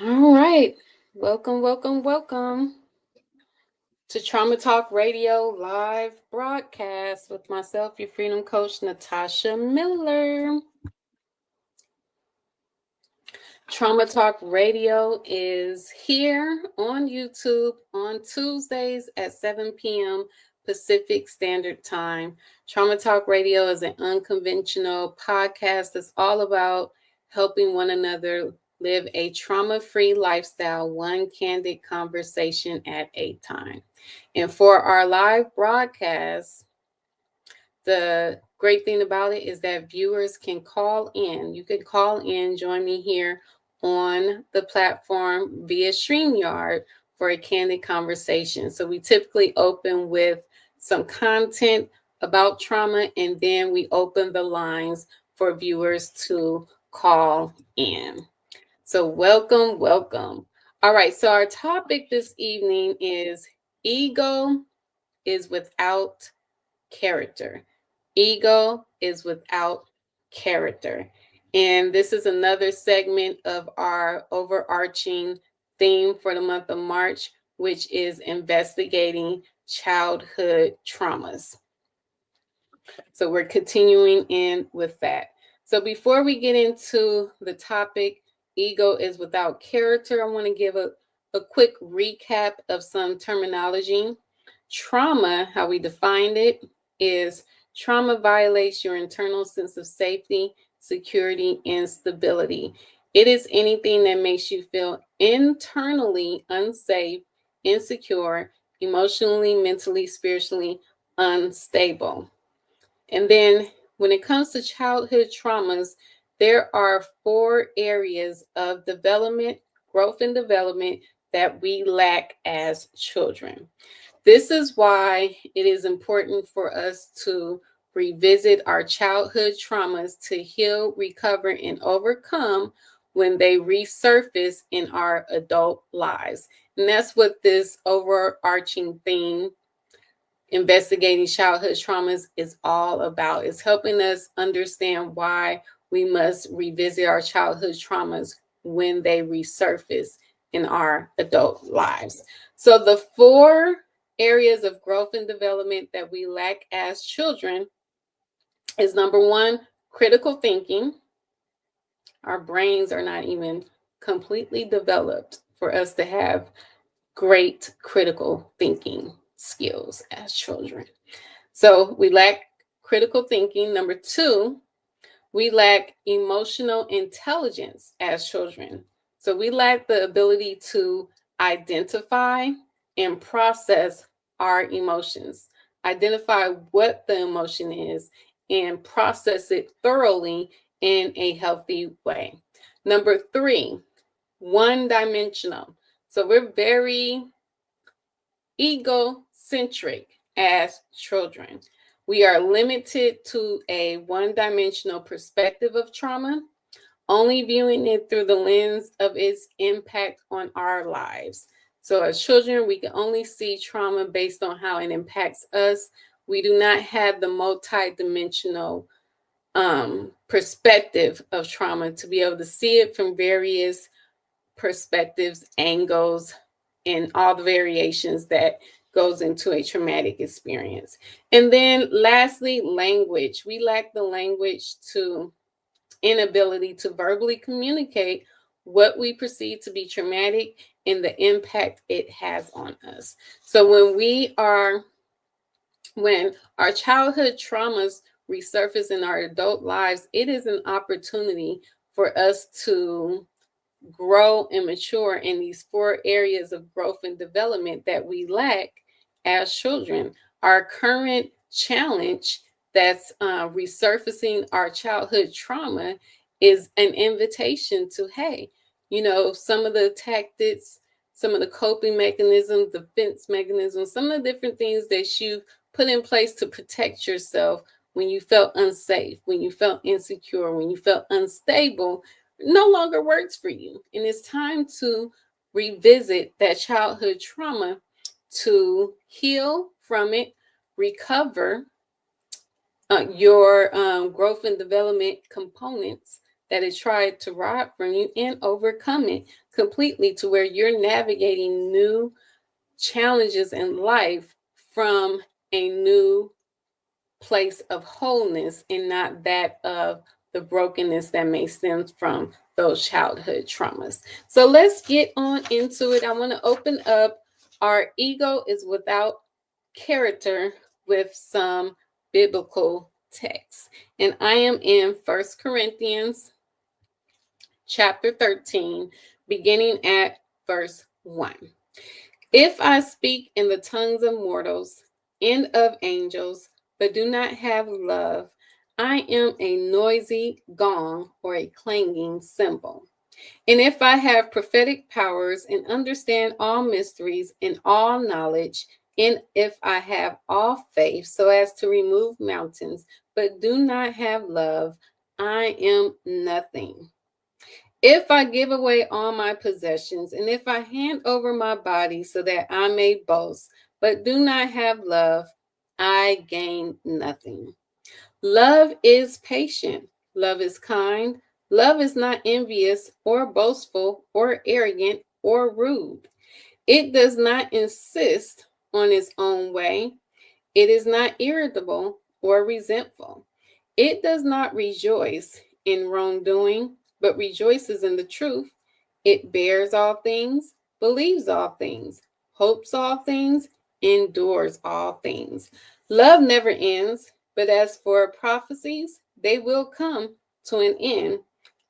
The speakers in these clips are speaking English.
All right. Welcome to Trauma Talk Radio live broadcast with myself, your freedom coach, Natasha Miller. Trauma Talk Radio is here on YouTube on Tuesdays at 7 p.m. Pacific Standard Time. Trauma Talk Radio is an unconventional podcast that's all about helping one another live a trauma-free lifestyle, one candid conversation at a time. And for our live broadcast, the great thing about it is that viewers can call in. You can call in, join me here on the platform via StreamYard for a candid conversation. So we typically open with some content about trauma, and then we open the lines for viewers to call in. So welcome. All right, so our topic this evening is ego is without character. Ego is without character. And this is another segment of our overarching theme for the month of March, which is investigating childhood traumas. So we're continuing in with that. So before we get into the topic, ego is without character, I want to give a quick recap of some terminology. Trauma, how we defined it, is trauma violates your internal sense of safety, security, and stability. It is anything that makes you feel internally unsafe, insecure, emotionally, mentally, spiritually unstable. And then when it comes to childhood traumas, there are 4 areas of development, growth and development that we lack as children. This is why it is important for us to revisit our childhood traumas to heal, recover, and overcome when they resurface in our adult lives. And that's what this overarching theme, investigating childhood traumas, is all about. It's helping us understand why we must revisit our childhood traumas when they resurface in our adult lives. So the 4 areas of growth and development that we lack as children is number 1, critical thinking. Our brains are not even completely developed for us to have great critical thinking skills as children. So we lack critical thinking. Number 2, we lack emotional intelligence as children. So we lack the ability to identify and process our emotions, identify what the emotion is, and process it thoroughly in a healthy way. Number 3, one dimensional. So we're very egocentric as children. We are limited to a one-dimensional perspective of trauma, only viewing it through the lens of its impact on our lives. So as children, we can only see trauma based on how it impacts us. We do not have the multi-dimensional perspective of trauma to be able to see it from various perspectives, angles, and all the variations that goes into a traumatic experience. And then lastly, language. We lack the language to inability to verbally communicate what we perceive to be traumatic and the impact it has on us. So when our childhood traumas resurface in our adult lives, it is an opportunity for us to grow and mature in these 4 areas of growth and development that we lack as children. Our current challenge that's resurfacing our childhood trauma is an invitation to, hey, some of the tactics, some of the coping mechanisms, defense mechanisms, some of the different things that you put in place to protect yourself when you felt unsafe, when you felt insecure, when you felt unstable, no longer works for you. And it's time to revisit that childhood trauma to heal from it, recover your growth and development components that it tried to rob from you, and overcome it completely to where you're navigating new challenges in life from a new place of wholeness and not that of the brokenness that may stem from those childhood traumas. So let's get on into it. I want to open up our ego is without character with some biblical text. And I am in First Corinthians chapter 13, beginning at verse 1. If I speak in the tongues of mortals and of angels, but do not have love, I am a noisy gong or a clanging cymbal. And if I have prophetic powers and understand all mysteries and all knowledge, and if I have all faith so as to remove mountains, but do not have love, I am nothing. If I give away all my possessions, and if I hand over my body so that I may boast, but do not have love, I gain nothing. Love is patient. Love is kind. Love is not envious or boastful or arrogant or rude. It does not insist on its own way. It is not irritable or resentful. It does not rejoice in wrongdoing, but rejoices in the truth. It bears all things, believes all things, hopes all things, endures all things. Love never ends, but as for prophecies, they will come to an end.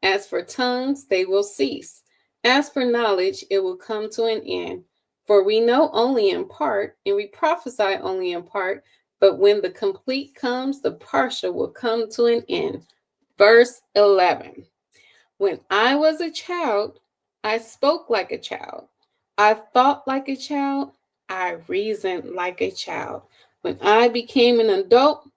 As for tongues, they will cease. As for knowledge, it will come to an end. For we know only in part, and we prophesy only in part, but when the complete comes, the partial will come to an end. Verse 11. When I was a child, I spoke like a child. I thought like a child. I reasoned like a child. When I became an adult,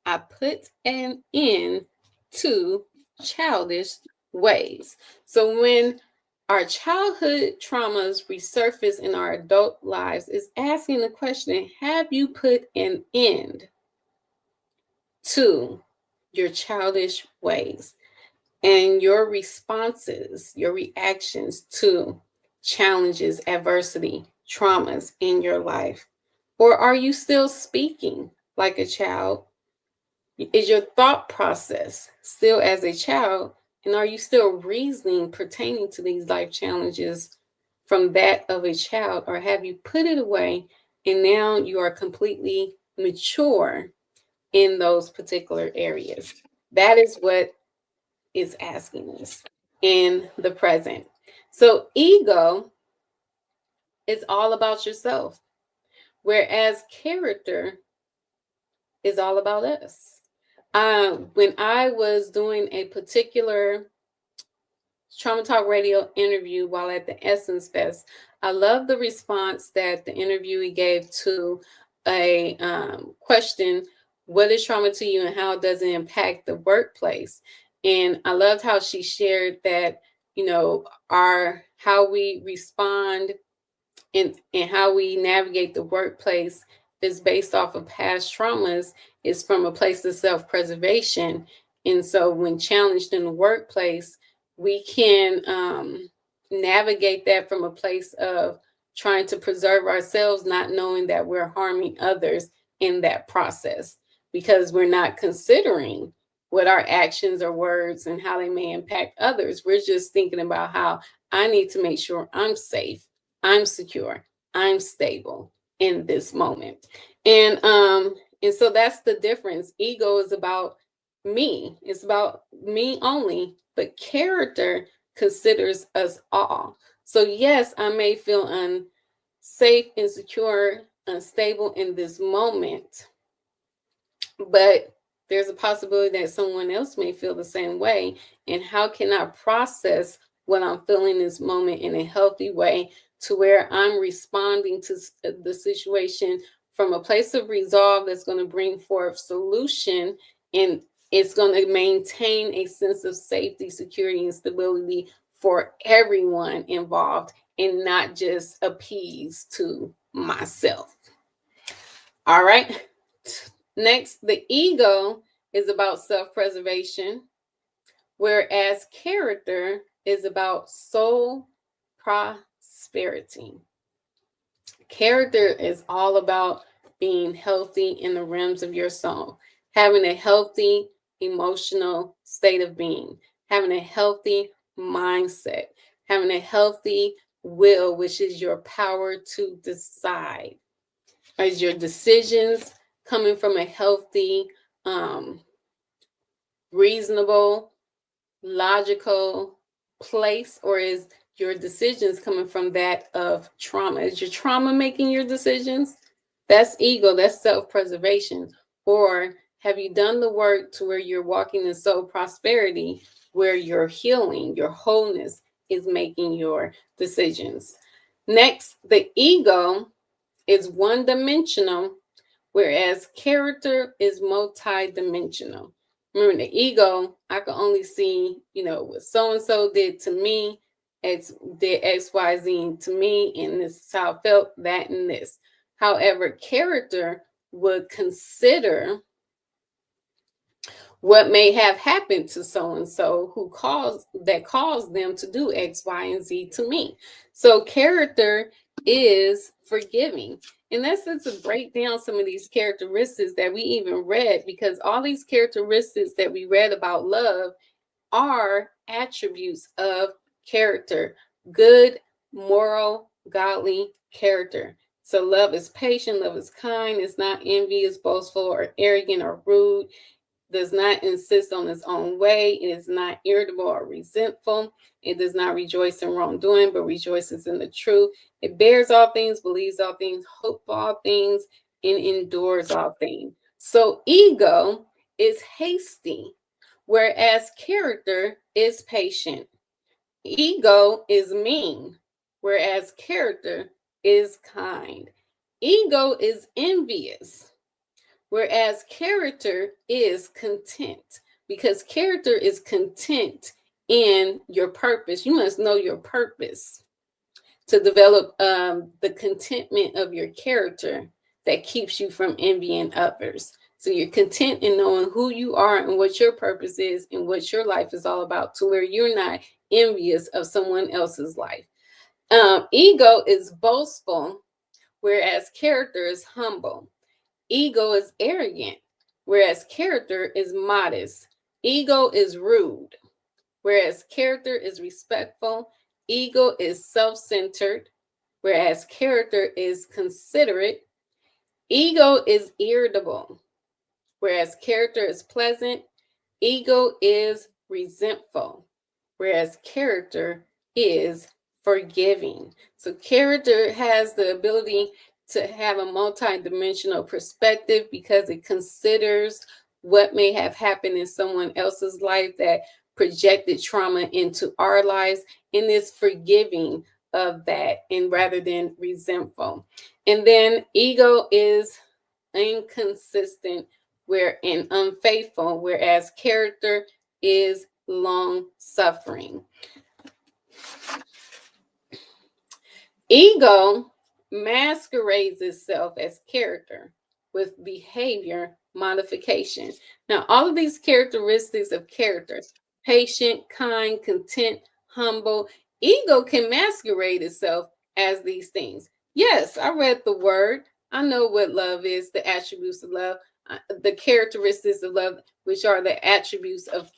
I put an end to childish ways. So when our childhood traumas resurface in our adult lives, is asking the question, have you put an end to your childish ways and your responses, your reactions to challenges, adversity, traumas in your life? Or are you still speaking like a child? Is your thought process still as a child? And are you still reasoning pertaining to these life challenges from that of a child? Or have you put it away and now you are completely mature in those particular areas? That is what is asking us in the present. So, ego is all about yourself, whereas character is all about us. When I was doing a particular Trauma Talk Radio interview while at the Essence Fest, I love the response that the interviewee gave to a question: what is trauma to you and how does it impact the workplace? And I loved how she shared that, our how we respond and how we navigate the workplace is based off of past traumas, is from a place of self-preservation. And so when challenged in the workplace, we can navigate that from a place of trying to preserve ourselves, not knowing that we're harming others in that process, because we're not considering what our actions or words and how they may impact others. We're just thinking about how I need to make sure I'm safe, I'm secure, I'm stable in this moment. And so that's the difference. Ego is about me. It's about me only, but character considers us all. So yes, I may feel unsafe, insecure, unstable in this moment, but there's a possibility that someone else may feel the same way. And how can I process what I'm feeling in this moment in a healthy way to where I'm responding to the situation from a place of resolve that's going to bring forth solution, and it's going to maintain a sense of safety, security, and stability for everyone involved and not just appease to myself. All right. Next, the ego is about self-preservation, whereas character is about soul prosperity. Character is all about being healthy in the realms of your soul, having a healthy emotional state of being, having a healthy mindset, having a healthy will, which is your power to decide. Is your decisions coming from a healthy, reasonable, logical place, or is your decisions coming from that of trauma? Is your trauma making your decisions? That's ego, that's self-preservation. Or have you done the work to where you're walking in soul prosperity, where your healing, your wholeness is making your decisions? Next, the ego is one-dimensional, whereas character is multi-dimensional. Remember, the ego, I can only see, what so-and-so did to me, did X, Y, Z to me, and this is how I felt, that, and this. However, character would consider what may have happened to so-and-so who caused them to do X, Y, and Z to me. So character is forgiving. In essence, to break down some of these characteristics that we even read, because all these characteristics that we read about love are attributes of character, good, moral, godly character. So love is patient, love is kind, it's not envious, boastful, or arrogant, or rude, does not insist on its own way. It is not irritable or resentful. It does not rejoice in wrongdoing, but rejoices in the truth. It bears all things, believes all things, hopes all things, and endures all things. So ego is hasty, whereas character is patient. Ego is mean, whereas character is kind. Ego is envious, whereas character is content, because character is content in your purpose. You must know your purpose to develop the contentment of your character that keeps you from envying others. So you're content in knowing who you are and what your purpose is and what your life is all about, to where you're not envious of someone else's life. Ego is boastful, whereas character is humble. Ego is arrogant, whereas character is modest. Ego is rude, whereas character is respectful. Ego is self-centered, whereas character is considerate. Ego is irritable, whereas character is pleasant. Ego is resentful, whereas character is forgiving. So character has the ability to have a multi-dimensional perspective because it considers what may have happened in someone else's life that projected trauma into our lives, and is forgiving of that, and rather than resentful. And then ego is inconsistent and unfaithful, whereas character is long suffering. Ego masquerades itself as character with behavior modification. Now, all of these characteristics of character, patient, kind, content, humble, ego can masquerade itself as these things. Yes, I read the word. I know what love is, the attributes of love, the characteristics of love, which are the attributes of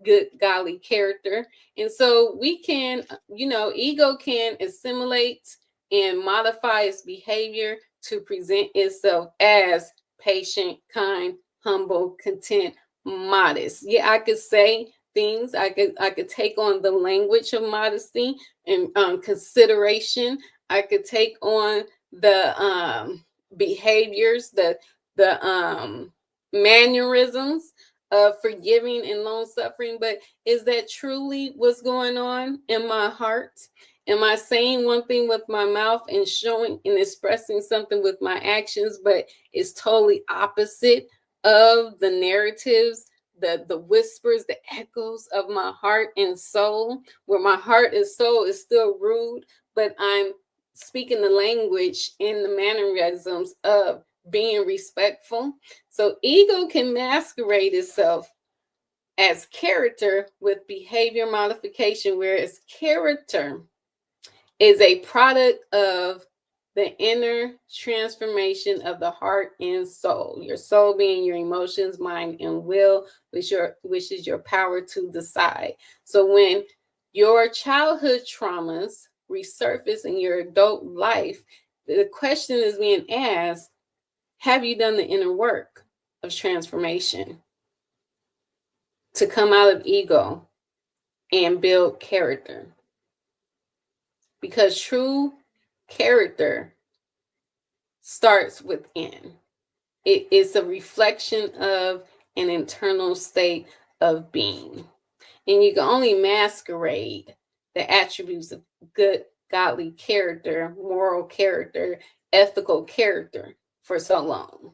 good, godly character. And so we can, ego can assimilate and modify its behavior to present itself as patient, kind, humble, content, modest. Yeah, I could say things. I could take on the language of modesty and consideration. I could take on the behaviors, the mannerisms of forgiving and long suffering. But is that truly what's going on in my heart? Am I saying one thing with my mouth and showing and expressing something with my actions, but it's totally opposite of the narratives, the whispers, the echoes of my heart and soul, where my heart and soul is still rude, but I'm speaking the language and the mannerisms of being respectful? So ego can masquerade itself as character with behavior modification, whereas character is a product of the inner transformation of the heart and soul. Your soul being your emotions, mind, and will, which is your power to decide. So when your childhood traumas resurface in your adult life, the question is being asked, have you done the inner work of transformation to come out of ego and build character? Because true character starts within. It is a reflection of an internal state of being. And you can only masquerade the attributes of good, godly character, moral character, ethical character for so long.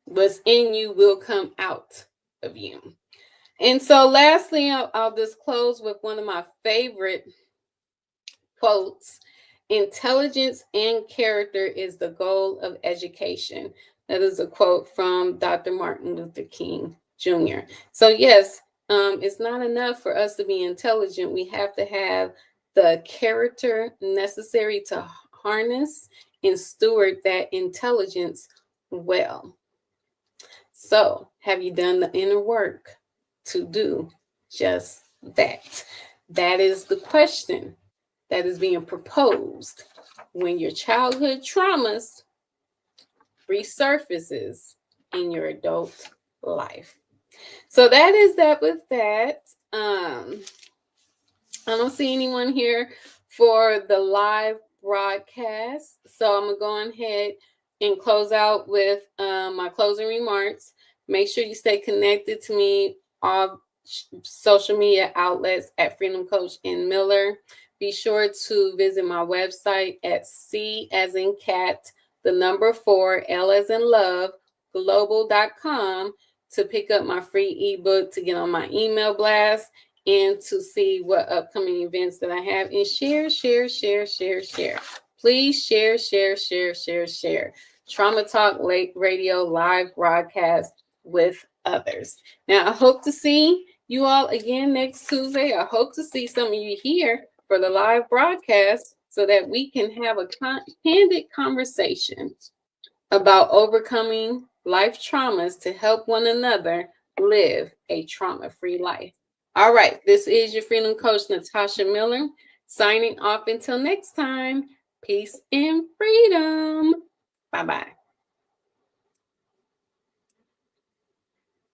What's in you will come out of you. And so, lastly, I'll just close with one of my favorite quotes. Intelligence and character is the goal of education. That is a quote from Dr. Martin Luther King Jr. So, yes, it's not enough for us to be intelligent. We have to have the character necessary to harness and steward that intelligence well. So, have you done the inner work to do just that? That is the question that is being proposed when your childhood traumas resurfaces in your adult life. So that is that with that. I don't see anyone here for the live broadcast. So I'm going to go ahead and close out with my closing remarks. Make sure you stay connected to me all social media outlets at Freedom Coach in Miller. Be sure to visit my website at C as in cat, the number 4, L as in love, global.com to pick up my free ebook, to get on my email blast, and to see what upcoming events that I have. And share. Please share. Trauma Talk Radio live broadcast with others. Now, I hope to see you all again next Tuesday. I hope to see some of you here for the live broadcast so that we can have a candid conversation about overcoming life traumas to help one another live a trauma-free life. All right, this is your Freedom Coach, Natasha Miller, signing off until next time. Peace and freedom. Bye-bye.